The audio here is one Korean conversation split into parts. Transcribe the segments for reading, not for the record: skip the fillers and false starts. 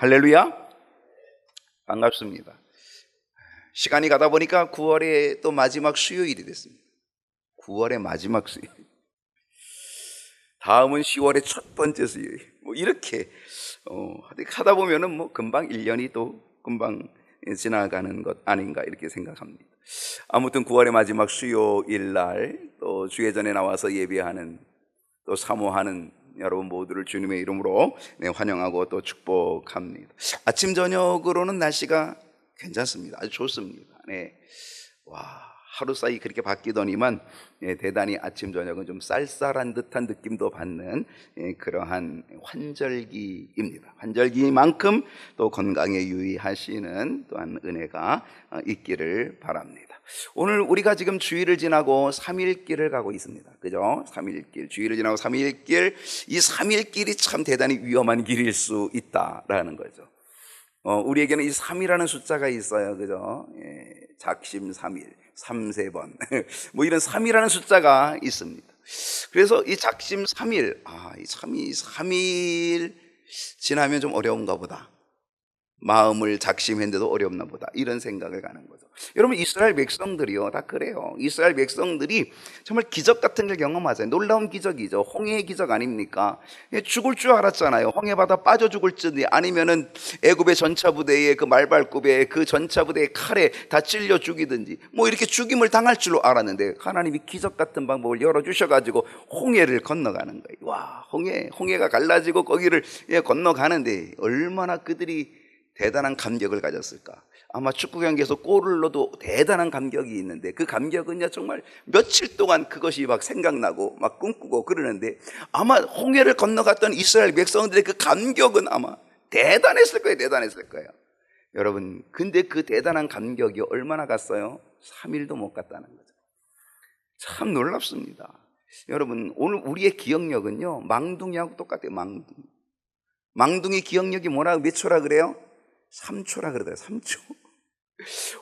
할렐루야. 반갑습니다. 시간이 가다 보니까 9월의 또 마지막 수요일이 됐습니다. 9월의 마지막 수요일. 다음은 10월의 첫 번째 수요일. 이렇게 하다 보면은 금방 1년이 또 금방 지나가는 것 아닌가 이렇게 생각합니다. 아무튼 9월의 마지막 수요일 날 또 주예전에 나와서 예배하는 또 사모하는 여러분 모두를 주님의 이름으로 환영하고 또 축복합니다. 아침 저녁으로는 날씨가 괜찮습니다. 아주 좋습니다. 하루 사이 그렇게 바뀌더니만 대단히 아침 저녁은 좀 쌀쌀한 듯한 느낌도 받는 그러한 환절기입니다. 환절기만큼 또 건강에 유의하시는 또한 은혜가 있기를 바랍니다. 오늘 우리가 지금 주일을 지나고 3일길을 가고 있습니다. 그죠? 3일길, 주일을 지나고 3일길, 이 3일길이 참 대단히 위험한 길일 수 있다라는 거죠. 우리에게는 이 3이라는 숫자가 있어요. 그죠? 작심 3일, 3세번 이런 3이라는 숫자가 있습니다. 그래서 이 작심 3일, 이 3일 지나면 좀 어려운가 보다. 마음을 작심했는데도 어렵나 보다. 이런 생각을 가는 거죠. 여러분, 이스라엘 백성들이요, 다 그래요. 이스라엘 백성들이 정말 기적 같은 걸 경험하잖아요. 놀라운 기적이죠. 홍해의 기적 아닙니까? 죽을 줄 알았잖아요. 홍해바다 빠져 죽을 지, 아니면은 애굽의 전차부대의 그 말발굽에 그 전차부대의 칼에 다 찔려 죽이든지 이렇게 죽임을 당할 줄로 알았는데 하나님이 기적 같은 방법을 열어주셔가지고 홍해를 건너가는 거예요. 와, 홍해가 갈라지고 거기를 건너가는데 얼마나 그들이 대단한 감격을 가졌을까. 아마 축구 경기에서 골을 넣어도 대단한 감격이 있는데 그 감격은요 정말 며칠 동안 그것이 막 생각나고 막 꿈꾸고 그러는데 아마 홍해를 건너갔던 이스라엘 백성들의 그 감격은 아마 대단했을 거예요. 여러분, 근데 그 대단한 감격이 얼마나 갔어요? 3일도 못 갔다는 거죠. 참 놀랍습니다. 여러분, 오늘 우리의 기억력은요 망둥이하고 똑같아요. 망둥이 기억력이 뭐라고 몇 초라 그래요? 3초라 그러더라고요. 3초.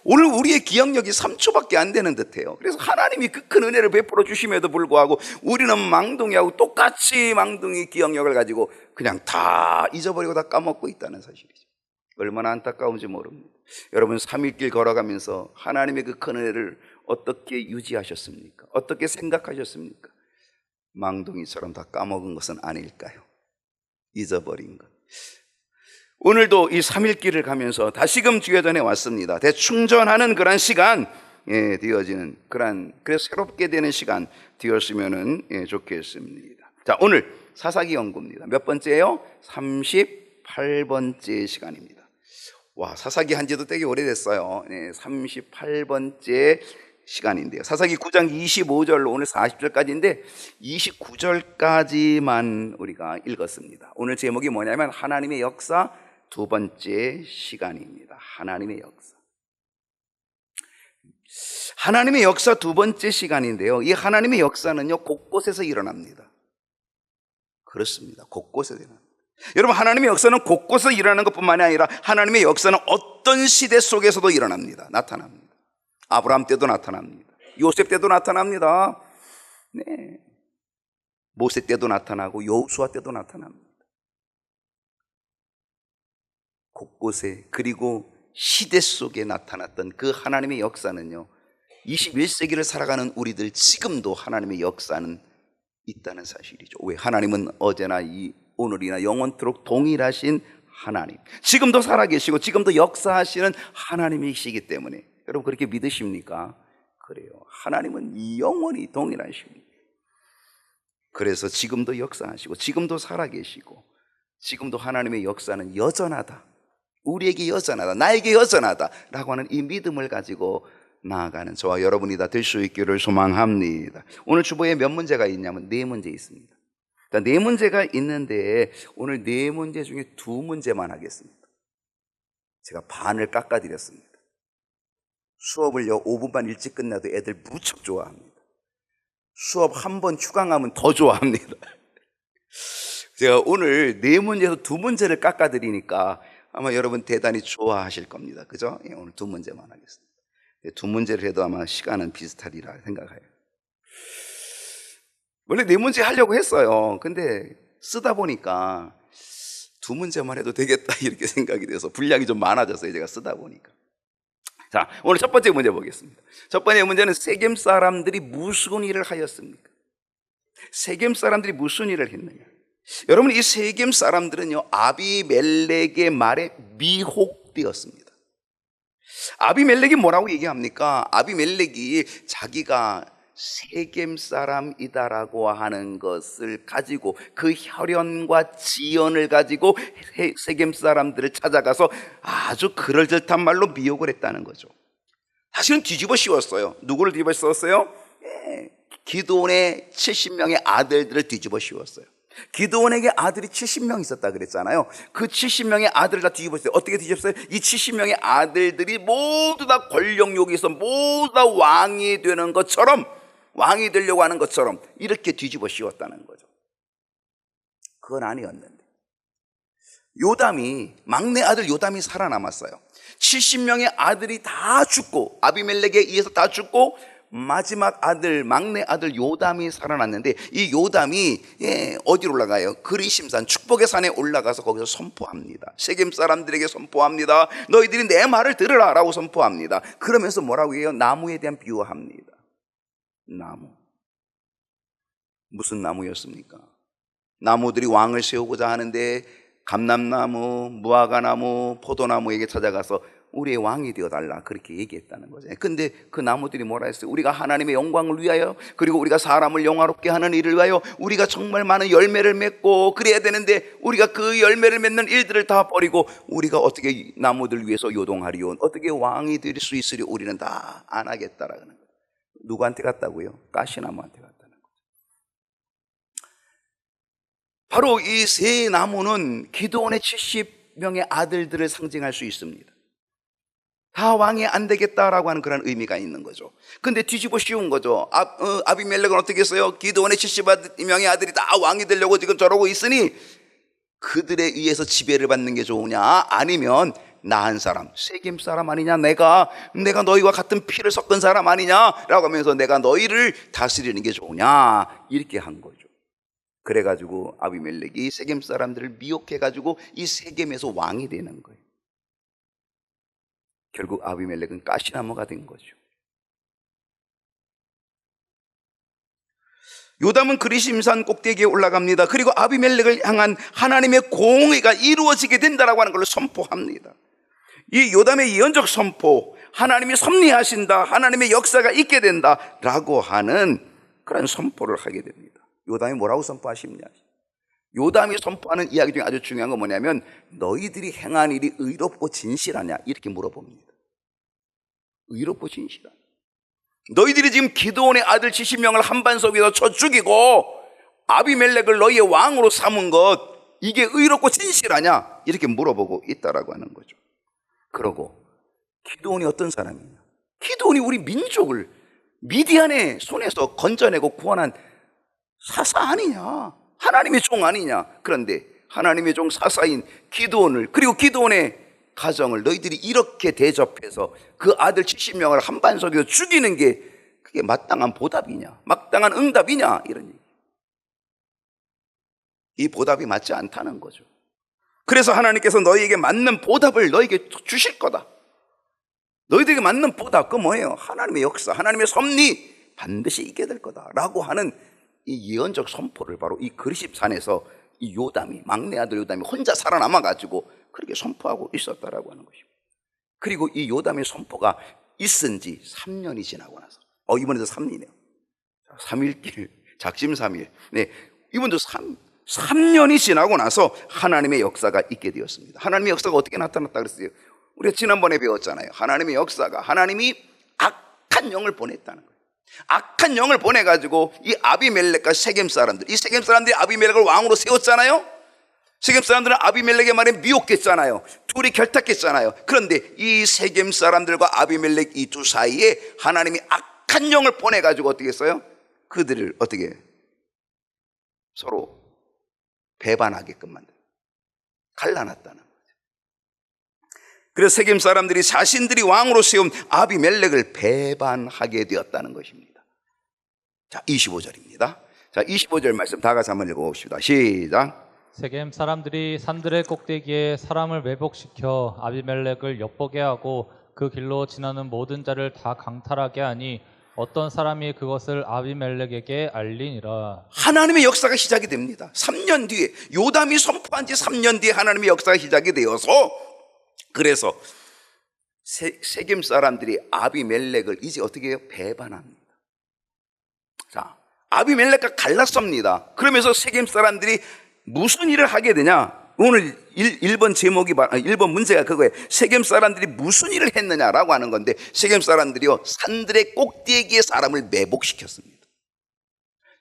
오늘 우리의 기억력이 3초밖에 안 되는 듯해요. 그래서 하나님이 그 큰 은혜를 베풀어 주심에도 불구하고 우리는 망둥이하고 똑같이 망둥이 기억력을 가지고 그냥 다 잊어버리고 다 까먹고 있다는 사실이죠. 얼마나 안타까운지 모릅니다. 여러분, 3일길 걸어가면서 하나님의 그 큰 은혜를 어떻게 유지하셨습니까? 어떻게 생각하셨습니까? 망둥이처럼 다 까먹은 것은 아닐까요? 잊어버린 것. 오늘도 이 3일길을 가면서 다시금 주예전에 왔습니다. 대충전하는 그런 시간 되어지는 그래서 새롭게 되는 시간 되었으면 좋겠습니다. 자, 오늘 사사기 연구입니다. 몇 번째예요? 38번째 시간입니다. 와, 사사기 한 지도 되게 오래됐어요. 38번째 시간인데요. 사사기 9장 25절로 오늘 40절까지인데 29절까지만 우리가 읽었습니다. 오늘 제목이 뭐냐면 하나님의 역사 두 번째 시간입니다. 하나님의 역사. 하나님의 역사 두 번째 시간인데요. 이 하나님의 역사는요, 곳곳에서 일어납니다. 그렇습니다. 곳곳에서 일어납니다. 여러분, 하나님의 역사는 곳곳에서 일어나는 것뿐만이 아니라 하나님의 역사는 어떤 시대 속에서도 일어납니다. 나타납니다. 아브라함 때도 나타납니다. 요셉 때도 나타납니다. 모세 때도 나타나고 여호수아 때도 나타납니다. 곳곳에, 그리고 시대 속에 나타났던 그 하나님의 역사는요 21세기를 살아가는 우리들 지금도 하나님의 역사는 있다는 사실이죠. 왜? 하나님은 어제나 오늘이나 영원토록 동일하신 하나님, 지금도 살아계시고 지금도 역사하시는 하나님이시기 때문에 여러분, 그렇게 믿으십니까? 그래요. 하나님은 영원히 동일하십니다. 그래서 지금도 역사하시고 지금도 살아계시고 지금도 하나님의 역사는 여전하다, 우리에게 여전하다, 나에게 여전하다 라고 하는 이 믿음을 가지고 나아가는 저와 여러분이 다 될 수 있기를 소망합니다. 오늘 주보에 몇 문제가 있냐면 4문제 있습니다. 그러니까 4문제가 있는데 오늘 4문제 중에 2문제만 하겠습니다. 제가 반을 깎아드렸습니다. 수업을요 5분만 일찍 끝나도 애들 무척 좋아합니다. 수업 한 번 휴강하면 더 좋아합니다. 제가 오늘 4문제에서 2문제를 깎아드리니까 아마 여러분 대단히 좋아하실 겁니다. 그죠? 오늘 2문제만 하겠습니다. 2문제를 해도 아마 시간은 비슷하리라 생각해요. 원래 4문제 하려고 했어요. 근데 쓰다 보니까 두 문제만 해도 되겠다 이렇게 생각이 돼서 분량이 좀 많아졌어요, 제가 쓰다 보니까. 자, 오늘 첫 번째 문제 보겠습니다. 첫 번째 문제는 세겜 사람들이 무슨 일을 하였습니까? 세겜 사람들이 무슨 일을 했느냐? 여러분, 이 세겜 사람들은요, 아비멜렉의 말에 미혹되었습니다. 아비멜렉이 뭐라고 얘기합니까? 아비멜렉이 자기가 세겜 사람이다라고 하는 것을 가지고, 그 혈연과 지연을 가지고 세겜 사람들을 찾아가서 아주 그럴듯한 말로 미혹을 했다는 거죠. 사실은 뒤집어 씌웠어요. 누구를 뒤집어 씌웠어요? 기드온의 70명의 아들들을 뒤집어 씌웠어요. 기드온에게 아들이 70명 있었다 그랬잖아요. 그 70명의 아들을 다 뒤집었어요. 어떻게 뒤집었어요? 이 70명의 아들들이 모두 다 권력욕이 있어 모두 다 왕이 되는 것처럼, 왕이 되려고 하는 것처럼 이렇게 뒤집어 씌웠다는 거죠. 그건 아니었는데, 요담이, 막내 아들 요담이 살아남았어요. 70명의 아들이 다 죽고, 아비멜렉에 의해서 다 죽고, 마지막 아들, 막내 아들 요담이 살아났는데, 이 요담이 어디로 올라가요? 그리심산, 축복의 산에 올라가서 거기서 선포합니다. 세겜 사람들에게 선포합니다. 너희들이 내 말을 들으라 라고 선포합니다. 그러면서 뭐라고 해요? 나무에 대한 비유합니다. 나무. 무슨 나무였습니까? 나무들이 왕을 세우고자 하는데 감람나무, 무화과나무, 포도나무에게 찾아가서 우리의 왕이 되어달라 그렇게 얘기했다는 거죠. 근데 그 나무들이 뭐라 했어요? 우리가 하나님의 영광을 위하여, 그리고 우리가 사람을 영화롭게 하는 일을 위하여 우리가 정말 많은 열매를 맺고 그래야 되는데, 우리가 그 열매를 맺는 일들을 다 버리고 우리가 어떻게 나무들 위해서 요동하리요, 어떻게 왕이 될 수 있으리, 우리는 다 안 하겠다라는 거예요. 누구한테 갔다고요? 가시나무한테 갔다는 거죠. 바로 이 세 나무는 기드온의 70명의 아들들을 상징할 수 있습니다. 다 왕이 안 되겠다라고 하는 그런 의미가 있는 거죠. 근데 뒤집어 씌운 거죠. 아비멜렉은 어떻게 했어요? 기드온의 70명의 아들이 다 왕이 되려고 지금 저러고 있으니 그들에 의해서 지배를 받는 게 좋으냐, 아니면 나은 사람, 세겜 사람 아니냐, 내가 너희와 같은 피를 섞은 사람 아니냐라고 하면서 내가 너희를 다스리는 게 좋으냐, 이렇게 한 거죠. 그래가지고 아비멜렉이 세겜 사람들을 미혹해가지고 이 세겜에서 왕이 되는 거예요. 결국 아비멜렉은 가시나무가 된 거죠. 요담은 그리심산 꼭대기에 올라갑니다. 그리고 아비멜렉을 향한 하나님의 공의가 이루어지게 된다라고 하는 걸 선포합니다. 이 요담의 예언적 선포, 하나님이 섭리하신다, 하나님의 역사가 있게 된다라고 하는 그런 선포를 하게 됩니다. 요담이 뭐라고 선포하십냐? 요담이 선포하는 이야기 중에 아주 중요한 건 뭐냐면, 너희들이 행한 일이 의롭고 진실하냐, 이렇게 물어봅니다. 의롭고 진실하냐? 너희들이 지금 기드온의 아들 70명을 한반석에서 쳐 죽이고 아비멜렉을 너희의 왕으로 삼은 것, 이게 의롭고 진실하냐, 이렇게 물어보고 있다라고 하는 거죠. 그러고 기드온이 어떤 사람이냐? 기드온이 우리 민족을 미디안의 손에서 건져내고 구원한 사사 아니냐, 하나님의 종 아니냐. 그런데 하나님의 종 사사인 기드온을, 그리고 기드온의 가정을 너희들이 이렇게 대접해서 그 아들 70명을 한반석에서 죽이는 게 그게 마땅한 보답이냐, 마땅한 응답이냐, 이런 얘기. 이 보답이 맞지 않다는 거죠. 그래서 하나님께서 너희에게 맞는 보답을 너희에게 주실 거다. 너희들에게 맞는 보답, 그 뭐예요? 하나님의 역사, 하나님의 섭리 반드시 있게 될 거다라고 하는 이 예언적 선포를 바로 이 그리심산에서 이 요담이, 막내 아들 요담이 혼자 살아남아가지고 그렇게 선포하고 있었다라고 하는 것입니다. 그리고 이 요담의 선포가 있은 지 3년이 지나고 나서, 이번에도 3일이네요. 3일길, 작심 3일. 네, 이번도 3년이 지나고 나서 하나님의 역사가 있게 되었습니다. 하나님의 역사가 어떻게 나타났다 그랬어요? 우리가 지난번에 배웠잖아요. 하나님의 역사가, 하나님이 악한 영을 보냈다는 거예요. 악한 영을 보내가지고 이 아비멜렉과 세겜 사람들, 이 세겜 사람들이 아비멜렉을 왕으로 세웠잖아요. 세겜 사람들은 아비멜렉의 말에 미혹했잖아요. 둘이 결탁했잖아요. 그런데 이 세겜 사람들과 아비멜렉 이 두 사이에 하나님이 악한 영을 보내가지고 어떻게 했어요? 그들을 어떻게 서로 배반하게끔 만들어 갈라놨다는 거죠. 그래서 세겜 사람들이 자신들이 왕으로 세운 아비멜렉을 배반하게 되었다는 것입니다. 자, 25절입니다. 자, 25절 말씀 다 같이 한번 읽어봅시다. 시작. 세겜 사람들이 산들의 꼭대기에 사람을 매복시켜 아비멜렉을 엿보게 하고 그 길로 지나는 모든 자를 다 강탈하게 하니 어떤 사람이 그것을 아비멜렉에게 알리니라. 하나님의 역사가 시작이 됩니다. 3년 뒤에, 요담이 선포한 지 3년 뒤에 하나님의 역사가 시작이 되어서, 그래서 세겜 사람들이 아비멜렉을 이제 어떻게 해요? 배반합니다. 자, 아비멜렉과 갈랐습니다. 그러면서 세겜 사람들이 무슨 일을 하게 되냐? 오늘 1번 제목이 1번 문제가 그거예요. 세겜 사람들이 무슨 일을 했느냐라고 하는 건데, 세겜 사람들이요, 산들의 꼭대기에 사람을 매복시켰습니다.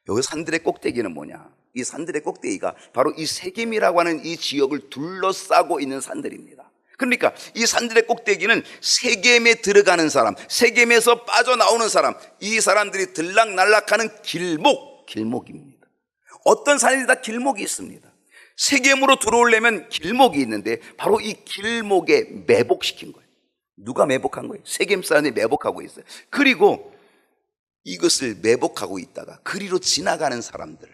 여기 산들의 꼭대기는 뭐냐? 이 산들의 꼭대기가 바로 이 세겜이라고 하는 이 지역을 둘러싸고 있는 산들입니다. 그러니까 이 산들의 꼭대기는 세겜에 들어가는 사람, 세겜에서 빠져나오는 사람, 이 사람들이 들락날락하는 길목입니다. 어떤 산이 다 길목이 있습니다. 세겜으로 들어오려면 길목이 있는데 바로 이 길목에 매복시킨 거예요. 누가 매복한 거예요? 세겜 사람이 매복하고 있어요. 그리고 이것을 매복하고 있다가 그리로 지나가는 사람들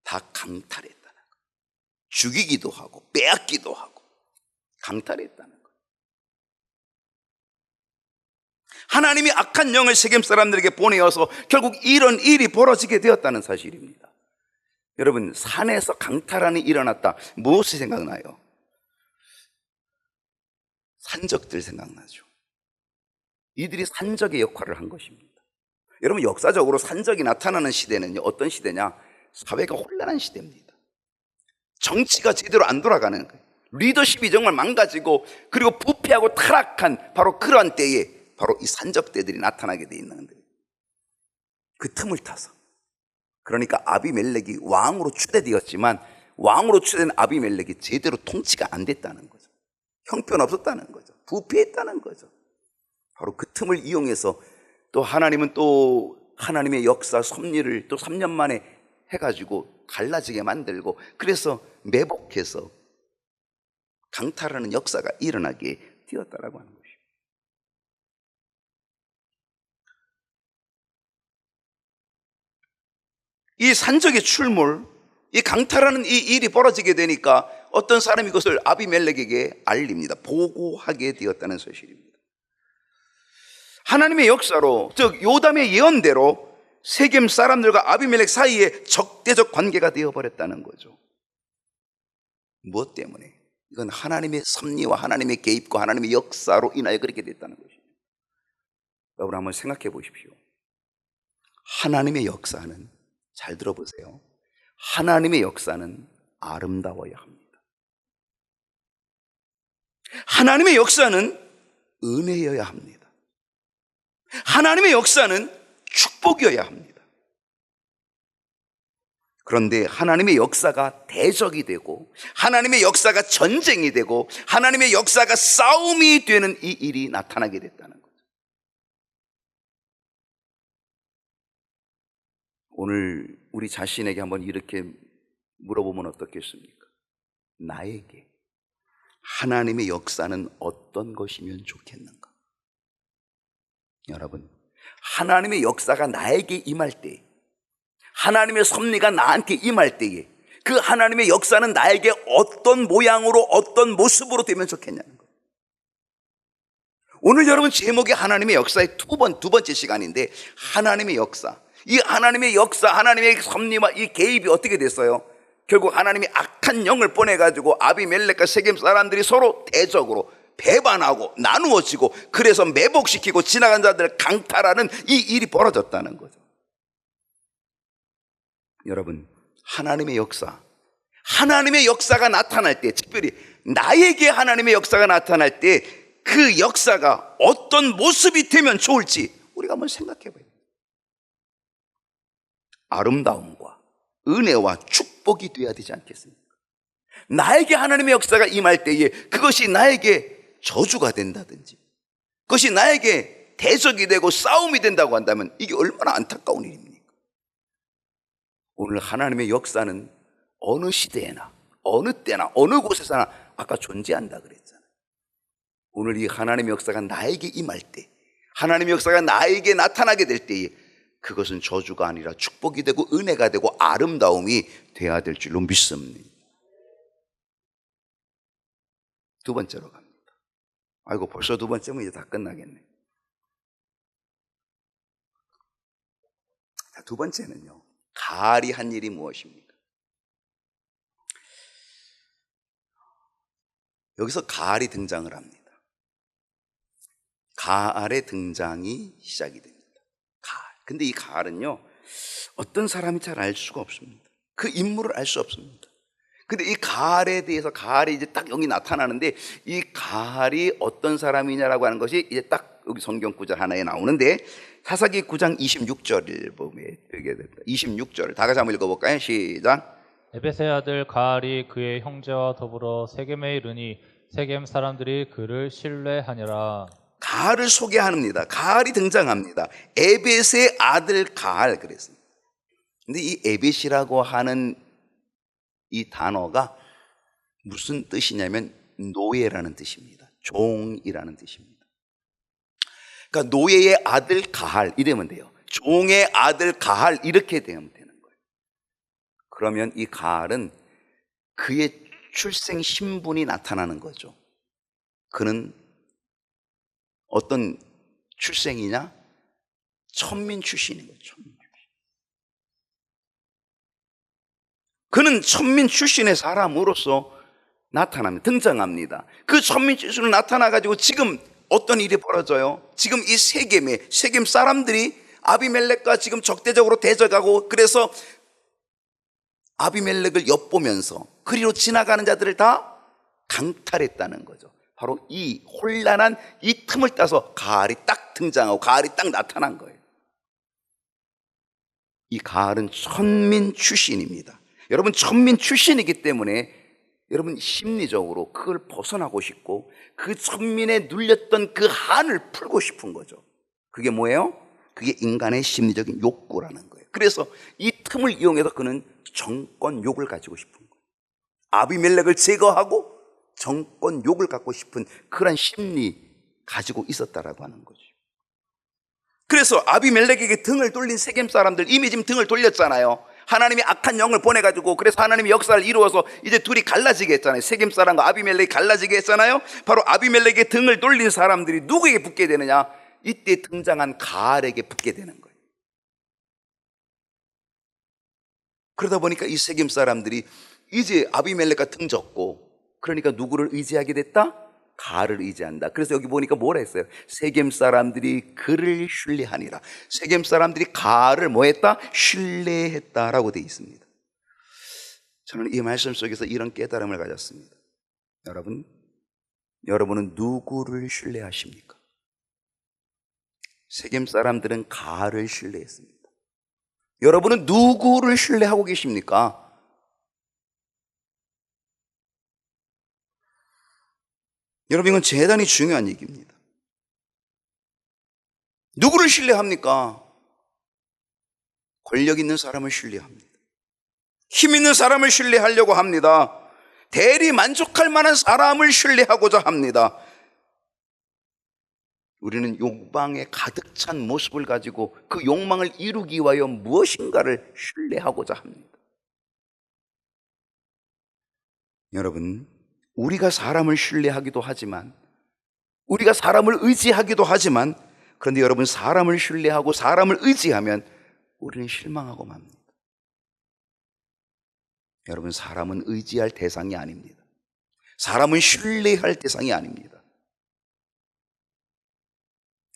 다 강탈했다는 거예요. 죽이기도 하고 빼앗기도 하고 강탈했다는 거예요. 하나님이 악한 영을 세겜 사람들에게 보내어서 결국 이런 일이 벌어지게 되었다는 사실입니다. 여러분, 산에서 강탈함이 일어났다. 무엇이 생각나요? 산적들 생각나죠. 이들이 산적의 역할을 한 것입니다. 여러분, 역사적으로 산적이 나타나는 시대는요, 어떤 시대냐? 사회가 혼란한 시대입니다. 정치가 제대로 안 돌아가는 거예요. 리더십이 정말 망가지고 그리고 부패하고 타락한 바로 그러한 때에 바로 이 산적대들이 나타나게 돼 있는 거예요. 그 틈을 타서. 그러니까 아비멜렉이 왕으로 추대되었지만 왕으로 추대된 아비멜렉이 제대로 통치가 안 됐다는 거죠. 형편없었다는 거죠. 부패했다는 거죠. 바로 그 틈을 이용해서 또 하나님은 또 하나님의 역사 섭리를 또 3년 만에 해가지고 갈라지게 만들고 그래서 매복해서 강탈하는 역사가 일어나게 되었다라고 하는 것입니다. 이 산적의 출몰, 이 강탈하는 이 일이 벌어지게 되니까 어떤 사람이 이것을 아비멜렉에게 알립니다. 보고하게 되었다는 사실입니다. 하나님의 역사로, 즉 요담의 예언대로 세겜 사람들과 아비멜렉 사이에 적대적 관계가 되어버렸다는 거죠. 무엇 때문에? 이건 하나님의 섭리와 하나님의 개입과 하나님의 역사로 인하여 그렇게 됐다는 것입니다. 여러분 한번 생각해 보십시오. 하나님의 역사는, 잘 들어보세요, 하나님의 역사는 아름다워야 합니다. 하나님의 역사는 은혜여야 합니다. 하나님의 역사는 축복이어야 합니다. 그런데 하나님의 역사가 대적이 되고 하나님의 역사가 전쟁이 되고 하나님의 역사가 싸움이 되는 이 일이 나타나게 됐다는 거죠. 오늘 우리 자신에게 한번 이렇게 물어보면 어떻겠습니까? 나에게 하나님의 역사는 어떤 것이면 좋겠는가? 여러분, 하나님의 역사가 나에게 임할 때, 하나님의 섭리가 나한테 임할 때에 그 하나님의 역사는 나에게 어떤 모양으로 어떤 모습으로 되면 좋겠냐는 거예요. 오늘 여러분 제목이 하나님의 역사의 두 번째 시간인데, 하나님의 역사, 이 하나님의 역사, 하나님의 섭리와 이 개입이 어떻게 됐어요? 결국 하나님이 악한 영을 보내가지고 아비멜렉과 세겜 사람들이 서로 대적으로 배반하고 나누어지고 그래서 매복시키고 지나간 자들을 강탈하는 이 일이 벌어졌다는 거죠. 여러분, 하나님의 역사, 하나님의 역사가 나타날 때, 특별히 나에게 하나님의 역사가 나타날 때 그 역사가 어떤 모습이 되면 좋을지 우리가 한번 생각해 봐요. 아름다움과 은혜와 축복이 되어야 되지 않겠습니까? 나에게 하나님의 역사가 임할 때에 그것이 나에게 저주가 된다든지 그것이 나에게 대적이 되고 싸움이 된다고 한다면 이게 얼마나 안타까운 일입니까? 오늘 하나님의 역사는 어느 시대에나 어느 때나 어느 곳에서나 아까 존재한다 그랬잖아요. 오늘 이 하나님의 역사가 나에게 임할 때, 하나님의 역사가 나에게 나타나게 될 때에 그것은 저주가 아니라 축복이 되고 은혜가 되고 아름다움이 되어야 될 줄로 믿습니다. 두 번째로 갑니다. 아이고, 벌써 두 번째면 이제 다 끝나겠네. 자, 두 번째는요, 가알이 한 일이 무엇입니까? 여기서 가알이 등장을 합니다. 가알의 등장이 시작이 됩니다. 가알. 근데 이 가알은요, 어떤 사람이 잘 알 수가 없습니다. 그 인물을 알 수 없습니다. 근데 이 가알에 대해서, 가알이 이제 딱 여기 나타나는데, 이 가알이 어떤 사람이냐라고 하는 것이 이제 딱 여기 성경 구절 하나에 나오는데, 사사기 9장 26절을 보면 이게 됩니다. 26절 다 같이 한번 읽어볼까요? 시작. 에베스의 아들 가알이 그의 형제와 더불어 세겜에 이르니 세겜 사람들이 그를 신뢰하니라. 가알을 소개합니다. 가알이 등장합니다. 에벳의 아들 가알 그랬습니다. 근데 이 에벳이라고 하는 이 단어가 무슨 뜻이냐면 노예라는 뜻입니다. 종이라는 뜻입니다. 그러니까 노예의 아들 가할 이러면 돼요. 종의 아들 가할 이렇게 되면 되는 거예요. 그러면 이 가할은 그의 출생 신분이 나타나는 거죠. 그는 어떤 출생이냐? 천민 출신인 거죠. 천민 출신. 그는 천민 출신의 사람으로서 나타납니다. 등장합니다. 그 천민 출신으로 나타나가지고 지금 어떤 일이 벌어져요? 지금 이 세겜 사람들이 아비멜렉과 지금 적대적으로 대적하고, 그래서 아비멜렉을 엿보면서 그리로 지나가는 자들을 다 강탈했다는 거죠. 바로 이 혼란한 이 틈을 따서 가알이 딱 등장하고 가알이 딱 나타난 거예요. 이 가알은 천민 출신입니다. 여러분, 천민 출신이기 때문에 여러분 심리적으로 그걸 벗어나고 싶고 그 천민에 눌렸던 그 한을 풀고 싶은 거죠. 그게 뭐예요? 그게 인간의 심리적인 욕구라는 거예요. 그래서 이 틈을 이용해서 그는 정권욕을 가지고 싶은 거예요. 아비멜렉을 제거하고 정권욕을 갖고 싶은 그런 심리 가지고 있었다라고 하는 거죠. 그래서 아비멜렉에게 등을 돌린 세겜 사람들, 이미 지금 등을 돌렸잖아요. 하나님이 악한 영을 보내가지고, 그래서 하나님이 역사를 이루어서 이제 둘이 갈라지게 했잖아요. 세겜 사람과 아비멜렉이 갈라지게 했잖아요. 바로 아비멜렉의 등을 돌린 사람들이 누구에게 붙게 되느냐? 이때 등장한 가알에게 붙게 되는 거예요. 그러다 보니까 이 세겜 사람들이 이제 아비멜렉과 등졌고, 그러니까 누구를 의지하게 됐다? 가알을 의지한다. 그래서 여기 보니까 뭐라 했어요? 세겜 사람들이 그를 신뢰하니라. 세겜 사람들이 가알을 뭐 했다? 신뢰했다라고 되어 있습니다. 저는 이 말씀 속에서 이런 깨달음을 가졌습니다. 여러분은 누구를 신뢰하십니까? 세겜 사람들은 가알을 신뢰했습니다. 여러분은 누구를 신뢰하고 계십니까? 여러분, 이건 대단히 중요한 얘기입니다. 누구를 신뢰합니까? 권력 있는 사람을 신뢰합니다. 힘 있는 사람을 신뢰하려고 합니다. 대리 만족할 만한 사람을 신뢰하고자 합니다. 우리는 욕망에 가득 찬 모습을 가지고 그 욕망을 이루기 위하여 무엇인가를 신뢰하고자 합니다. 여러분, 우리가 사람을 신뢰하기도 하지만, 우리가 사람을 의지하기도 하지만, 그런데 여러분, 사람을 신뢰하고 사람을 의지하면 우리는 실망하고 맙니다. 여러분, 사람은 의지할 대상이 아닙니다. 사람은 신뢰할 대상이 아닙니다.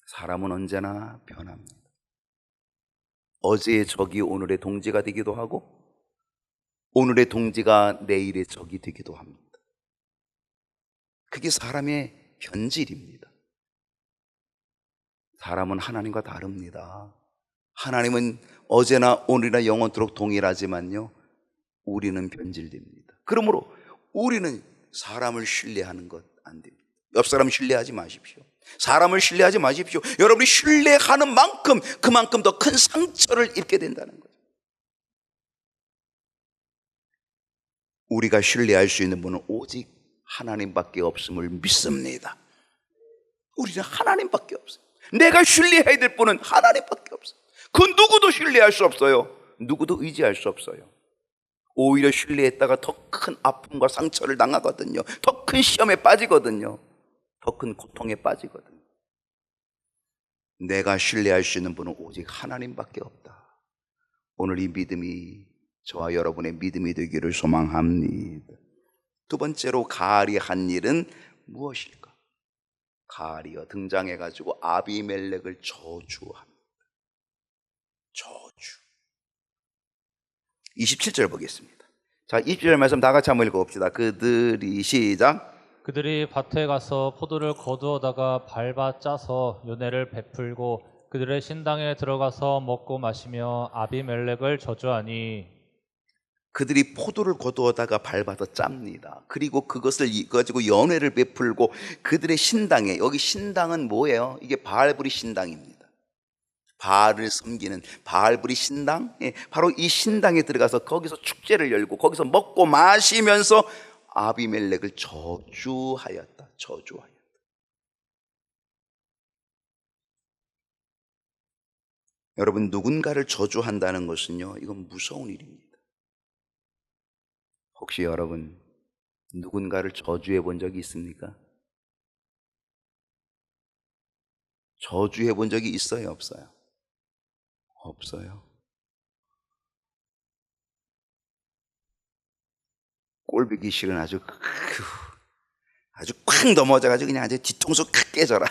사람은 언제나 변합니다. 어제의 적이 오늘의 동지가 되기도 하고, 오늘의 동지가 내일의 적이 되기도 합니다. 그게 사람의 변질입니다. 사람은 하나님과 다릅니다. 하나님은 어제나 오늘이나 영원토록 동일하지만요, 우리는 변질됩니다. 그러므로 우리는 사람을 신뢰하는 것 안 됩니다. 옆 사람 신뢰하지 마십시오. 사람을 신뢰하지 마십시오. 여러분이 신뢰하는 만큼 그만큼 더 큰 상처를 입게 된다는 거죠. 우리가 신뢰할 수 있는 분은 오직 하나님밖에 없음을 믿습니다. 우리는 하나님밖에 없어요. 내가 신뢰해야 될 분은 하나님밖에 없어요. 그 누구도 신뢰할 수 없어요. 누구도 의지할 수 없어요. 오히려 신뢰했다가 더 큰 아픔과 상처를 당하거든요. 더 큰 시험에 빠지거든요. 더 큰 고통에 빠지거든요. 내가 신뢰할 수 있는 분은 오직 하나님밖에 없다. 오늘 이 믿음이 저와 여러분의 믿음이 되기를 소망합니다. 두 번째로 가알이 한 일은 무엇일까? 가알이여 등장해가지고 아비멜렉을 저주합니다. 저주. 27절 보겠습니다. 자, 27절 말씀 다 같이 한번 읽어봅시다. 그들이 시작. 그들이 밭에 가서 포도를 거두어다가 밟아 짜서 요네를 베풀고 그들의 신당에 들어가서 먹고 마시며 아비멜렉을 저주하니 그들이 포도를 거두어다가 밟아서 짭니다. 그리고 그것을 가지고 연회를 베풀고 그들의 신당에, 여기 신당은 뭐예요? 이게 바알브리 신당입니다. 바알을 섬기는 바알브리 신당, 바로 이 신당에 들어가서 거기서 축제를 열고 거기서 먹고 마시면서 아비멜렉을 저주하였다. 저주하였다. 여러분, 누군가를 저주한다는 것은요, 이건 무서운 일입니다. 혹시 여러분 누군가를 저주해 본 적이 있습니까? 저주해 본 적이 있어요, 없어요? 없어요. 꼴보기 싫은 아주 콱 넘어져가지고 그냥 아주 뒤통수 콱 깨져라.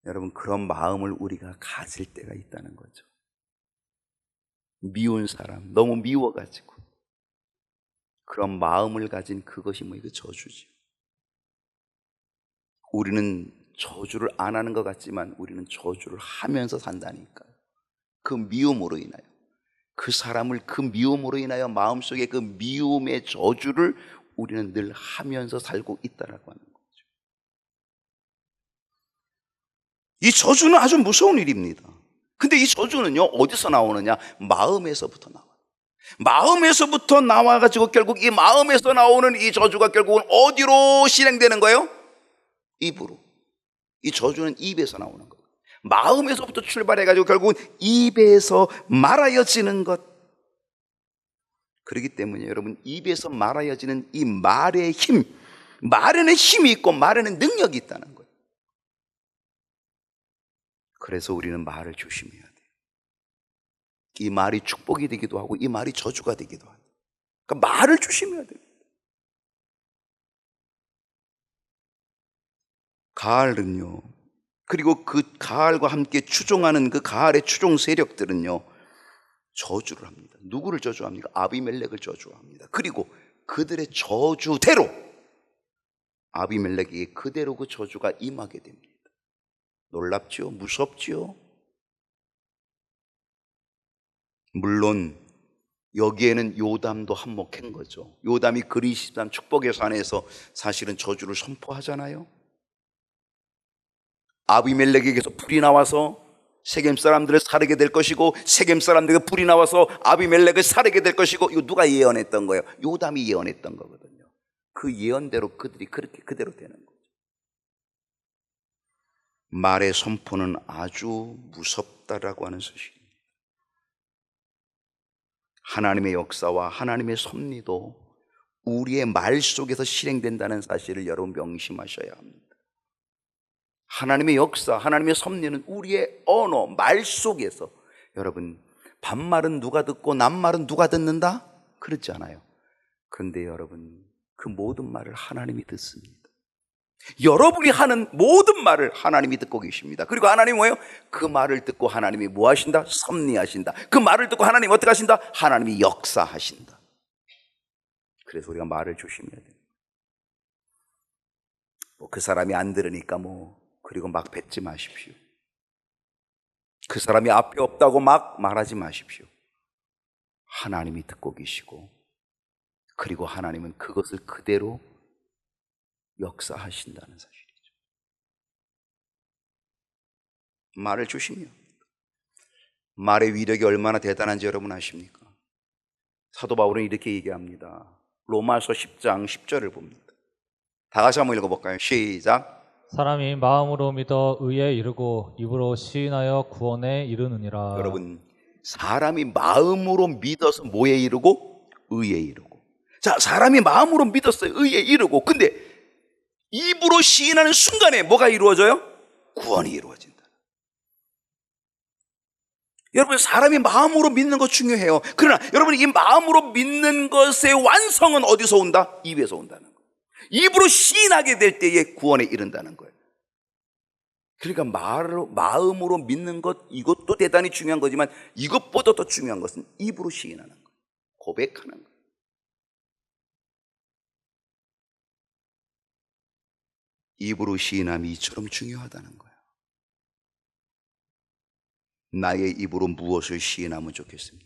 여러분, 그런 마음을 우리가 가질 때가 있다는 거죠. 미운 사람, 너무 미워가지고 그런 마음을 가진 그것이 이거 저주지. 우리는 저주를 안 하는 것 같지만 우리는 저주를 하면서 산다니까요. 그 미움으로 인하여, 그 사람을 그 미움으로 인하여 마음속에 그 미움의 저주를 우리는 늘 하면서 살고 있다라고 하는 거죠. 이 저주는 아주 무서운 일입니다. 근데 이 저주는요, 어디서 나오느냐? 마음에서부터 나와요. 마음에서부터 나와가지고 결국 이 마음에서 나오는 이 저주가 결국은 어디로 실행되는 거예요? 입으로. 이 저주는 입에서 나오는 거예요. 마음에서부터 출발해가지고 결국은 입에서 말하여지는 것. 그렇기 때문에 여러분, 입에서 말하여지는 이 말의 힘, 말에는 힘이 있고 말에는 능력이 있다는 거예요. 그래서 우리는 말을 조심해야 돼요. 이 말이 축복이 되기도 하고 이 말이 저주가 되기도 하고. 그러니까 말을 조심해야 돼요. 가알은요, 그리고 그 가알과 함께 추종하는 그 가알의 추종 세력들은요, 저주를 합니다. 누구를 저주합니까? 아비멜렉을 저주합니다. 그리고 그들의 저주대로 아비멜렉에게 그대로 그 저주가 임하게 됩니다. 놀랍지요? 무섭지요? 물론 여기에는 요담도 한몫한 거죠. 요담이 그리 13 축복의 산에서 사실은 저주를 선포하잖아요. 아비멜렉에게서 불이 나와서 세겜 사람들을 사르게 될 것이고 세겜 사람들에게 불이 나와서 아비멜렉을 사르게 될 것이고, 이거 누가 예언했던 거예요? 요담이 예언했던 거거든요. 그 예언대로 그들이 그렇게 그대로 되는 거죠. 말의 선포는 아주 무섭다라고 하는 사실입니다. 하나님의 역사와 하나님의 섭리도 우리의 말 속에서 실행된다는 사실을 여러분 명심하셔야 합니다. 하나님의 역사, 하나님의 섭리는 우리의 언어, 말 속에서. 여러분, 반말은 누가 듣고 낱말은 누가 듣는다? 그렇지 않아요. 그런데 여러분, 그 모든 말을 하나님이 듣습니다. 여러분이 하는 모든 말을 하나님이 듣고 계십니다. 그리고 하나님이 뭐예요? 그 말을 듣고 하나님이 뭐 하신다? 섭리하신다. 그 말을 듣고 하나님이 어떻게 하신다? 하나님이 역사하신다. 그래서 우리가 말을 조심해야 돼요. 그 사람이 안 들으니까 그리고 막 뱉지 마십시오. 그 사람이 앞에 없다고 막 말하지 마십시오. 하나님이 듣고 계시고, 그리고 하나님은 그것을 그대로 역사하신다는 사실이죠. 말을 조심해요. 말의 위력이 얼마나 대단한지 여러분 아십니까? 사도 바울은 이렇게 얘기합니다. 로마서 10장 10절을 봅니다. 다 같이 한번 읽어볼까요? 시작. 사람이 마음으로 믿어 의에 이르고 입으로 시인하여 구원에 이르느니라. 여러분, 사람이 마음으로 믿어서 뭐에 이르고? 의에 이르고. 자, 사람이 마음으로 믿었어요. 의에 이르고. 근데 입으로 시인하는 순간에 뭐가 이루어져요? 구원이 이루어진다. 여러분, 사람이 마음으로 믿는 거 중요해요. 그러나 여러분, 이 마음으로 믿는 것의 완성은 어디서 온다? 입에서 온다는 거예요. 입으로 시인하게 될 때에 구원에 이른다는 거예요. 그러니까 마음으로 믿는 것, 이것도 대단히 중요한 거지만 이것보다 더 중요한 것은 입으로 시인하는 거예요. 고백하는 거예요. 입으로 시인함이 이처럼 중요하다는 거예요. 나의 입으로 무엇을 시인하면 좋겠습니까?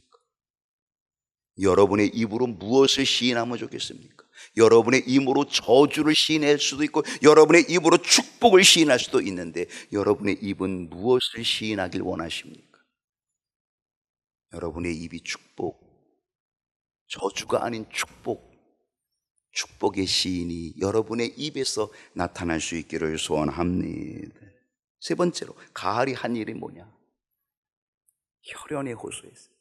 여러분의 입으로 무엇을 시인하면 좋겠습니까? 여러분의 입으로 저주를 시인할 수도 있고 여러분의 입으로 축복을 시인할 수도 있는데 여러분의 입은 무엇을 시인하길 원하십니까? 여러분의 입이 축복, 저주가 아닌 축복의 시인이 여러분의 입에서 나타날 수 있기를 소원합니다. 세 번째로 가알이 한 일이 뭐냐? 혈연에 호소했어요.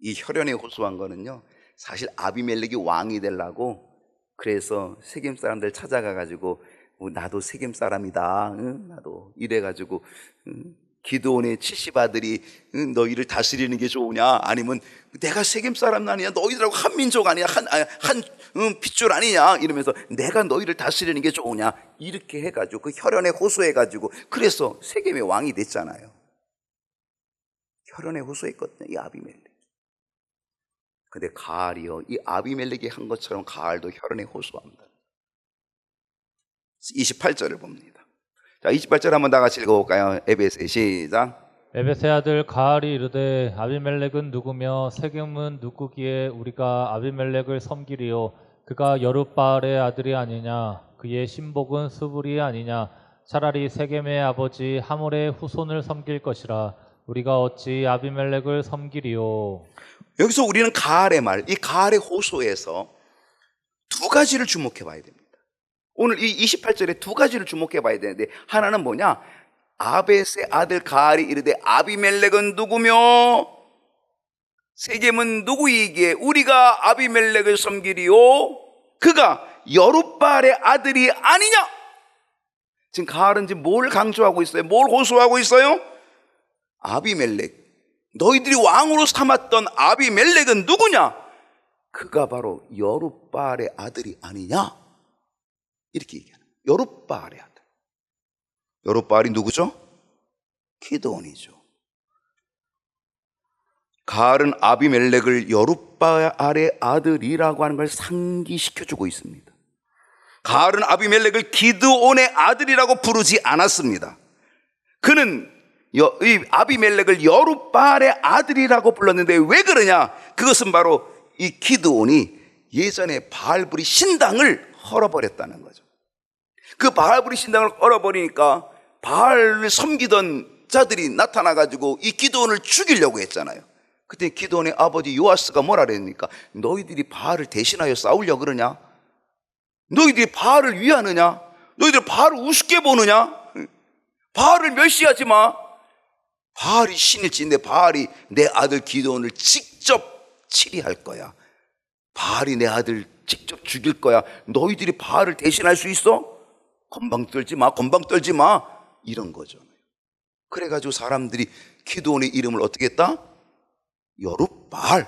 이 혈연에 호소한 거는요, 사실 아비멜렉이 왕이 되려고 그래서 세겜 사람들 찾아가 가지고 나도 세겜 사람이다, 나도 이래가지고 기드온의 70아들이 너희를 다스리는 게 좋으냐, 아니면 내가 세겜 사람 아니냐, 너희들하고 한 민족 아니냐, 한 핏줄 아니냐 이러면서 내가 너희를 다스리는 게 좋으냐, 이렇게 해가지고 그 혈연에 호소해가지고 그래서 세겜의 왕이 됐잖아요. 혈연에 호소했거든요, 이 아비멜렉. 근데 가알이요, 이 아비멜렉이 한 것처럼 가알도 혈연에 호소합니다. 28절을 봅니다. 자, 28절 한번 다 같이 읽어볼까요? 에베세 시작. 에베세 아들 가알이 이르되 아비멜렉은 누구며 세겜은 누구기에 우리가 아비멜렉을 섬기리요? 그가 여룻바알의 아들이 아니냐? 그의 신복은 수불이 아니냐? 차라리 세겜의 아버지 하몰의 후손을 섬길 것이라. 우리가 어찌 아비멜렉을 섬기리요? 여기서 우리는 가알의 말, 이 가알의 호소에서 두 가지를 주목해 봐야 됩니다. 오늘 이 28절에 두 가지를 주목해 봐야 되는데, 하나는 뭐냐? 아벳의 아들 가알이 이르되 아비멜렉은 누구며 세겜은 누구이기에 우리가 아비멜렉을 섬기리요? 그가 여룻바알의 아들이 아니냐? 지금 가알은 지금 뭘 강조하고 있어요? 뭘 호소하고 있어요? 아비멜렉, 너희들이 왕으로 삼았던 아비멜렉은 누구냐? 그가 바로 여룻바알의 아들이 아니냐? 이렇게 얘기하는 거예요. 여룻바알의 아들. 여룻바알이 누구죠? 기드온이죠. 가알은 아비멜렉을 여룻바알의 아들이라고 하는 걸 상기시켜주고 있습니다. 가알은 아비멜렉을 기드온의 아들이라고 부르지 않았습니다. 그는 이 아비멜렉을 여룻바알의 아들이라고 불렀는데 왜 그러냐? 그것은 바로 이 기드온이 예전에 바알불이 신당을 헐어버렸다는 거죠. 그 바알불이 신당을 헐어버리니까 바알을 섬기던 자들이 나타나가지고 이 기드온을 죽이려고 했잖아요. 그때 기드온의 아버지 요아스가 뭐라 그랬습니까? 너희들이 바알을 대신하여 싸우려고 그러냐? 너희들이 바알을 위하느냐? 너희들 바알을 우습게 보느냐? 바알을 멸시하지 마. 바알이 신일지인데 바알이 내 아들 기드온을 직접 치리할 거야. 바알이 내 아들 직접 죽일 거야. 너희들이 바알을 대신할 수 있어? 건방 떨지 마. 이런 거죠. 그래가지고 사람들이 기드온의 이름을 어떻게 했다? 여룻바알.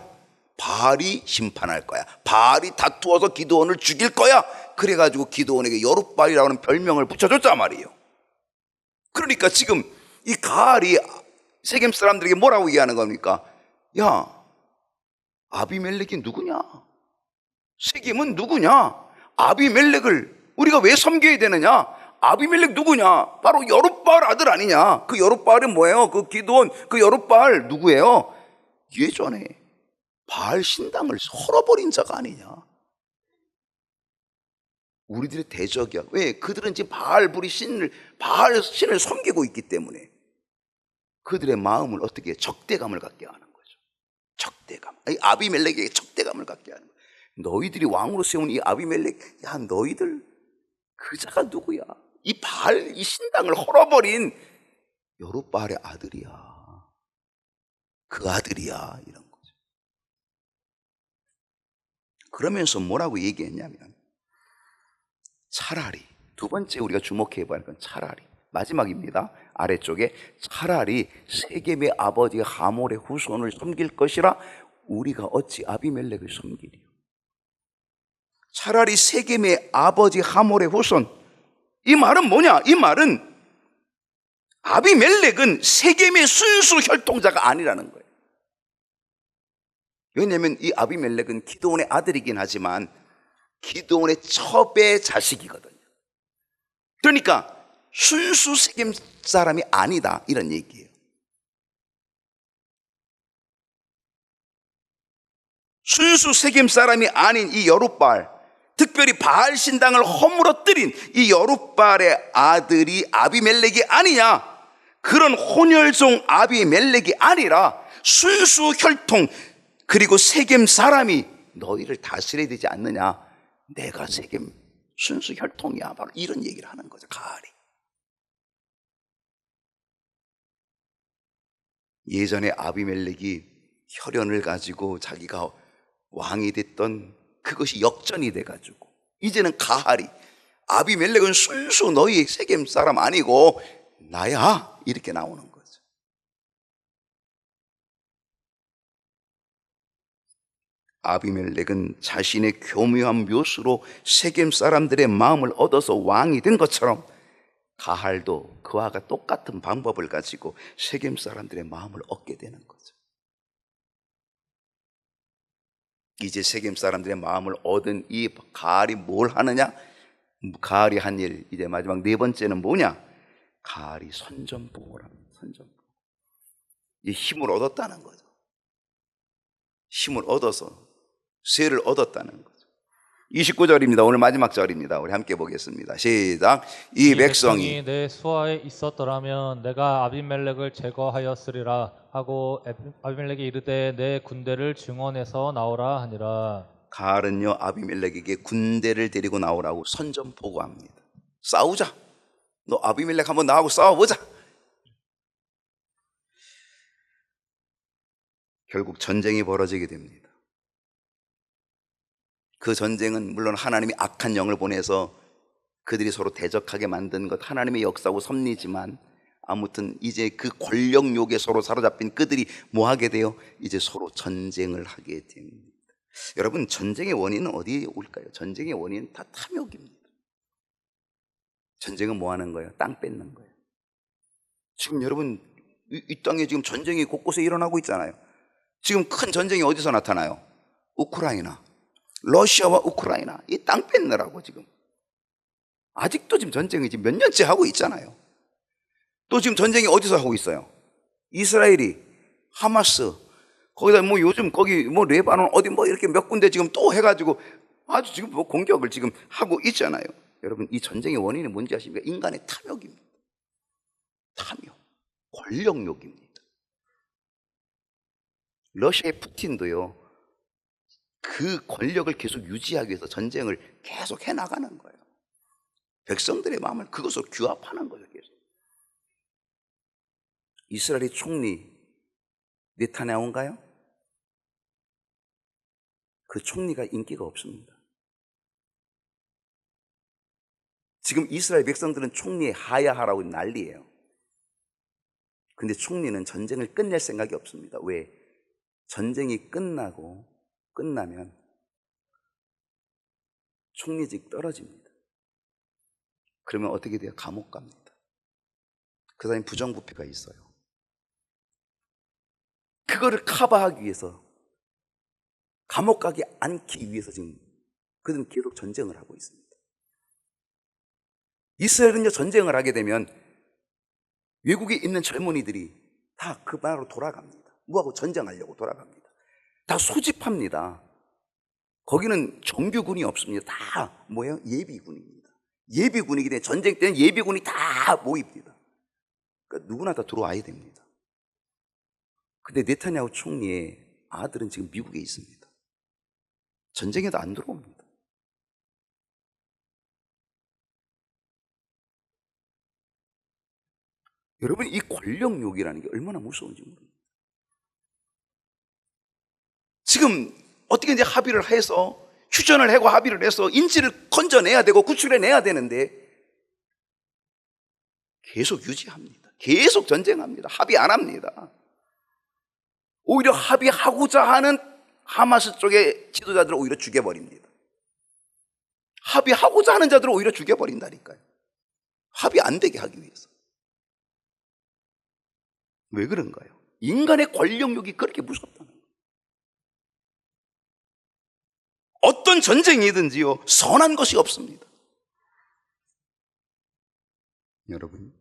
바알이 심판할 거야. 바알이 다투어서 기드온을 죽일 거야. 그래가지고 기드온에게 여룻바알이라고 하는 별명을 붙여줬단 말이에요. 그러니까 지금 이 가알이 세겜 사람들에게 뭐라고 얘기하는 겁니까? 야, 아비멜렉이 누구냐? 세겜은 누구냐? 아비멜렉을 우리가 왜 섬겨야 되느냐? 아비멜렉 누구냐? 바로 여룻바알 아들 아니냐? 그 여룻바알은 뭐예요? 그 기드온, 그 여룻바알 누구예요? 예전에 바알 신당을 헐어버린 자가 아니냐? 우리들의 대적이야. 왜? 그들은 지금 바알 신을 섬기고 있기 때문에 그들의 마음을 어떻게 적대감을 갖게 하는 거죠. 적대감. 아비멜렉에게 적대감을 갖게 하는 거예요. 너희들이 왕으로 세운 이 아비멜렉, 야, 너희들 그 자가 누구야? 이 바알, 이 신당을 헐어버린 여룻바알의 아들이야. 그 아들이야. 이런 거죠. 그러면서 뭐라고 얘기했냐면 차라리 두 번째 우리가 주목해야 할 건 차라리 마지막입니다. 아래쪽에 차라리 세겜의 아버지 하몰의 후손을 섬길 것이라 우리가 어찌 아비멜렉을 섬기리요. 차라리 세겜의 아버지 하몰의 후손. 이 말은 뭐냐? 이 말은 아비멜렉은 세겜의 순수 혈통자가 아니라는 거예요. 왜냐하면 이 아비멜렉은 기드온의 아들이긴 하지만 기드온의 첩의 자식이거든요. 그러니까 순수 세겜 사람이 아니다 이런 얘기예요. 순수 세겜 사람이 아닌 이 여룻바알, 특별히 바알 신당을 허물어뜨린 이 여룻바알의 아들이 아비멜렉이 아니냐? 그런 혼혈종 아비멜렉이 아니라 순수 혈통 그리고 세겜 사람이 너희를 다스려야 되지 않느냐? 내가 세겜 순수 혈통이야. 바로 이런 얘기를 하는 거죠. 가을이. 예전에 아비멜렉이 혈연을 가지고 자기가 왕이 됐던 그것이 역전이 돼가지고 이제는 가할이 아비멜렉은 순수 너희 세겜 사람 아니고 나야 이렇게 나오는 거죠. 아비멜렉은 자신의 교묘한 묘수로 세겜 사람들의 마음을 얻어서 왕이 된 것처럼 가할도 그와 똑같은 방법을 가지고 세겜 사람들의 마음을 얻게 되는 거죠. 이제 세겜 사람들의 마음을 얻은 이 가할이 뭘 하느냐? 가할이 한 일, 이제 마지막 네 번째는 뭐냐? 가할이 선전포고를 합니다. 선전포고. 이 힘을 얻었다는 거죠. 힘을 얻어서 세를 얻었다는 거죠. 29절입니다. 오늘 마지막 절입니다. 우리 함께 보겠습니다. 시작. 이 백성이 내 수하에 있었더라면 내가 아비멜렉을 제거하였으리라 하고 아비멜렉이 이르되 내 군대를 증원해서 나오라 하니라. 가할은요 아비멜렉에게 군대를 데리고 나오라고 선전포고합니다. 싸우자. 너 아비멜렉 한번 나하고 싸워보자. 결국 전쟁이 벌어지게 됩니다. 그 전쟁은 물론 하나님이 악한 영을 보내서 그들이 서로 대적하게 만든 것 하나님의 역사고 섭리지만 아무튼 이제 그 권력욕에 서로 사로잡힌 그들이 뭐 하게 돼요? 이제 서로 전쟁을 하게 됩니다. 여러분, 전쟁의 원인은 어디에 올까요? 전쟁의 원인은 다 탐욕입니다. 전쟁은 뭐 하는 거예요? 땅 뺏는 거예요. 지금 여러분 이 땅에 지금 전쟁이 곳곳에 일어나고 있잖아요. 지금 큰 전쟁이 어디서 나타나요? 우크라이나, 러시아와 우크라이나. 이 땅 뺏느라고 지금 아직도 지금 전쟁이 지금 몇 년째 하고 있잖아요. 또 지금 전쟁이 어디서 하고 있어요? 이스라엘이 하마스 거기다 뭐 요즘 거기 뭐 레바논 어디 뭐 이렇게 몇 군데 지금 또 해가지고 아주 지금 뭐 공격을 지금 하고 있잖아요. 여러분, 이 전쟁의 원인이 뭔지 아십니까? 인간의 탐욕입니다. 탐욕, 권력욕입니다. 러시아의 푸틴도요, 그 권력을 계속 유지하기 위해서 전쟁을 계속 해나가는 거예요. 백성들의 마음을 그것으로 규합하는 거죠, 계속. 이스라엘의 총리 네타냐후인가요? 그 총리가 인기가 없습니다. 지금 이스라엘 백성들은 총리에 하야하라고 난리예요. 근데 총리는 전쟁을 끝낼 생각이 없습니다. 왜? 전쟁이 끝나면 총리직 떨어집니다. 그러면 어떻게 돼요? 감옥 갑니다. 그 다음에 부정부패가 있어요. 그거를 커버하기 위해서, 감옥 가지 않기 위해서 지금 그들은 계속 전쟁을 하고 있습니다. 이스라엘은요, 전쟁을 하게 되면 외국에 있는 젊은이들이 다 그 나라로 돌아갑니다. 뭐하고 전쟁하려고 돌아갑니다. 다 소집합니다. 거기는 정규군이 없습니다. 다 뭐예요? 예비군입니다. 예비군이기 때문에 전쟁 때는 예비군이 다 모입니다. 그러니까 누구나 다 들어와야 됩니다. 근데 네타냐후 총리의 아들은 지금 미국에 있습니다. 전쟁에도 안 들어옵니다. 여러분, 이 권력욕이라는 게 얼마나 무서운지 모릅니다. 지금 어떻게 이제 합의를 해서 휴전을 하고 합의를 해서 인질을 건져내야 되고 구출해내야 되는데 계속 유지합니다. 계속 전쟁합니다. 합의 안 합니다. 오히려 합의하고자 하는 하마스 쪽의 지도자들을 오히려 죽여버립니다. 합의하고자 하는 자들을 오히려 죽여버린다니까요. 합의 안 되게 하기 위해서. 왜 그런가요? 인간의 권력욕이 그렇게 무섭다는 거예요. 어떤 전쟁이든지요, 선한 것이 없습니다. 여러분,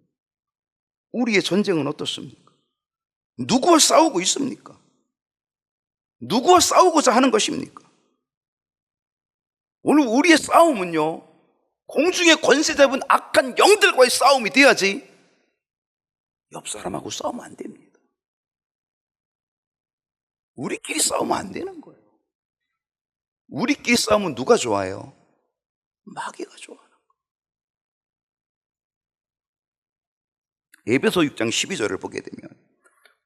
우리의 전쟁은 어떻습니까? 누구와 싸우고 있습니까? 누구와 싸우고자 하는 것입니까? 오늘 우리의 싸움은요, 공중의 권세 잡은 악한 영들과의 싸움이 돼야지 옆 사람하고 싸우면 안 됩니다. 우리끼리 싸우면 안 되는 거예요. 우리끼리 싸우면 누가 좋아요? 마귀가 좋아하는 거예요. 에베소 6장 12절을 보게 되면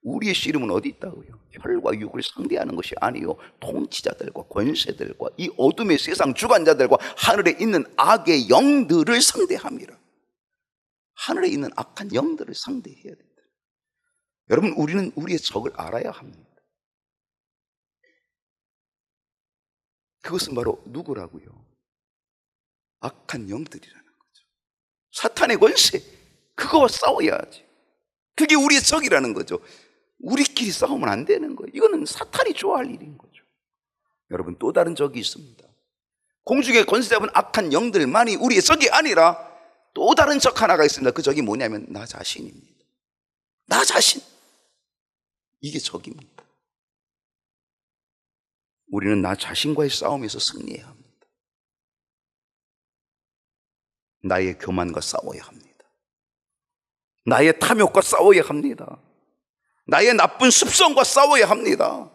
우리의 씨름은 어디 있다고요? 혈과 육을 상대하는 것이 아니요 통치자들과 권세들과 이 어둠의 세상 주관자들과 하늘에 있는 악의 영들을 상대함이라. 하늘에 있는 악한 영들을 상대해야 된다. 여러분, 우리는 우리의 적을 알아야 합니다. 그것은 바로 누구라고요? 악한 영들이라는 거죠. 사탄의 권세, 그거와 싸워야지. 그게 우리의 적이라는 거죠. 우리끼리 싸우면 안 되는 거예요. 이거는 사탄이 좋아할 일인 거죠. 여러분, 또 다른 적이 있습니다. 공중에 권세 잡은 악한 영들만이 우리의 적이 아니라 또 다른 적 하나가 있습니다. 그 적이 뭐냐면 나 자신입니다. 나 자신. 이게 적입니다. 우리는 나 자신과의 싸움에서 승리해야 합니다. 나의 교만과 싸워야 합니다. 나의 탐욕과 싸워야 합니다. 나의 나쁜 습성과 싸워야 합니다.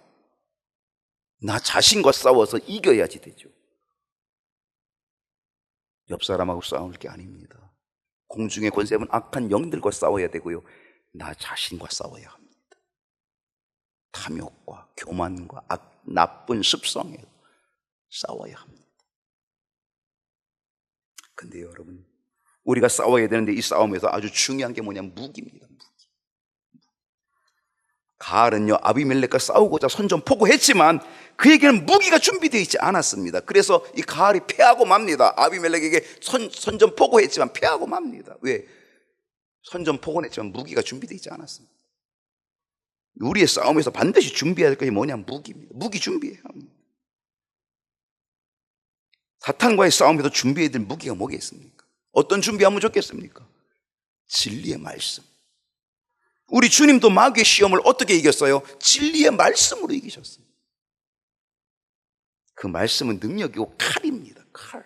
나 자신과 싸워서 이겨야지 되죠. 옆 사람하고 싸울 게 아닙니다. 공중의 권세 잡은 악한 영들과 싸워야 되고요, 나 자신과 싸워야 합니다. 탐욕과 교만과 나쁜 습성에 싸워야 합니다. 근데 여러분, 우리가 싸워야 되는데 이 싸움에서 아주 중요한 게 뭐냐면 무기입니다. 무기. 가알은요, 아비멜렉과 싸우고자 선전포고했지만 그에게는 무기가 준비되어 있지 않았습니다. 그래서 이 가알이 패하고 맙니다. 아비멜렉에게 선전포고했지만 패하고 맙니다. 왜? 선전포고했지만 무기가 준비되어 있지 않았습니다. 우리의 싸움에서 반드시 준비해야 될 것이 뭐냐면 무기입니다. 무기 준비해야 합니다. 사탄과의 싸움에서 준비해야 될 무기가 뭐겠습니까? 어떤 준비하면 좋겠습니까? 진리의 말씀. 우리 주님도 마귀의 시험을 어떻게 이겼어요? 진리의 말씀으로 이기셨어요. 그 말씀은 능력이고 칼입니다. 칼.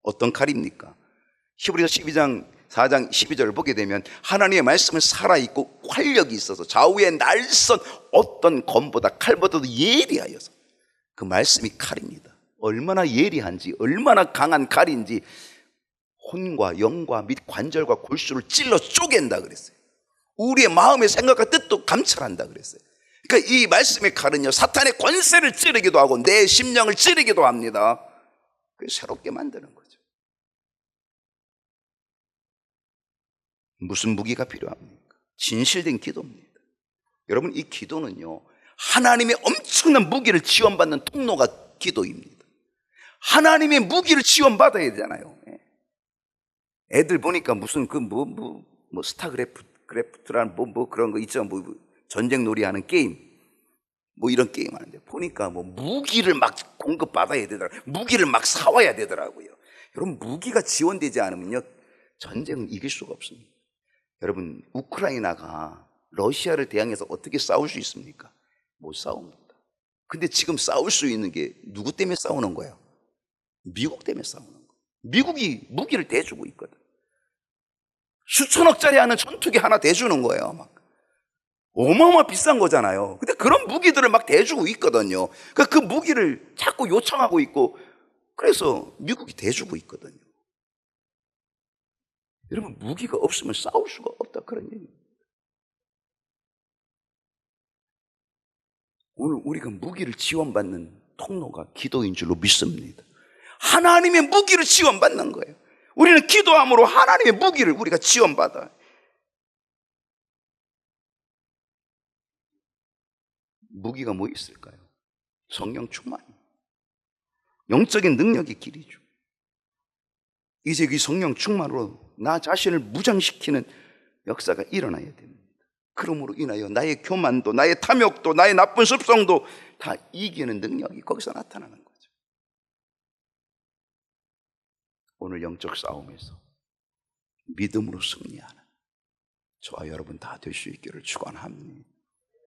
어떤 칼입니까? 히브리서 12장 4장 12절을 보게 되면 하나님의 말씀은 살아있고 활력이 있어서 좌우에 날선 어떤 검보다 칼보다도 예리하여서, 그 말씀이 칼입니다. 얼마나 예리한지, 얼마나 강한 칼인지 혼과 영과 및 관절과 골수를 찔러 쪼갠다 그랬어요. 우리의 마음의 생각과 뜻도 감찰한다 그랬어요. 그러니까 이 말씀의 칼은요, 사탄의 권세를 찌르기도 하고 내 심령을 찌르기도 합니다. 그래서 새롭게 만드는 거죠. 무슨 무기가 필요합니까? 진실된 기도입니다. 여러분, 이 기도는요, 하나님의 엄청난 무기를 지원받는 통로가 기도입니다. 하나님의 무기를 지원받아야 되잖아요. 애들 보니까 무슨 스타크래프트라는 그런 거 있죠. 전쟁 놀이하는 게임, 이런 게임 하는데 보니까 무기를 막 공급받아야 되더라고요. 무기를 막 사와야 되더라고요. 여러분, 무기가 지원되지 않으면요, 전쟁은 이길 수가 없습니다. 여러분, 우크라이나가 러시아를 대항해서 어떻게 싸울 수 있습니까? 못 싸웁니다. 근데 지금 싸울 수 있는 게 누구 때문에 싸우는 거예요? 미국 때문에 싸우는 거예요. 미국이 무기를 대주고 있거든. 수천억짜리 하는 전투기 하나 대주는 거예요. 막 어마어마 비싼 거잖아요. 근데 그런 무기들을 막 대주고 있거든요. 그러니까 그 무기를 자꾸 요청하고 있고, 그래서 미국이 대주고 있거든요. 여러분, 무기가 없으면 싸울 수가 없다, 그런 얘기입니다. 오늘 우리가 무기를 지원받는 통로가 기도인 줄로 믿습니다. 하나님의 무기를 지원받는 거예요. 우리는 기도함으로 하나님의 무기를 우리가 지원받아요. 무기가 뭐 있을까요? 성령 충만, 영적인 능력의 길이죠. 이제 이 성령 충만으로 나 자신을 무장시키는 역사가 일어나야 됩니다. 그러므로 인하여 나의 교만도, 나의 탐욕도, 나의 나쁜 습성도 다 이기는 능력이 거기서 나타나는 거죠. 오늘 영적 싸움에서 믿음으로 승리하는 저와 여러분 다 될 수 있기를 축원합니다.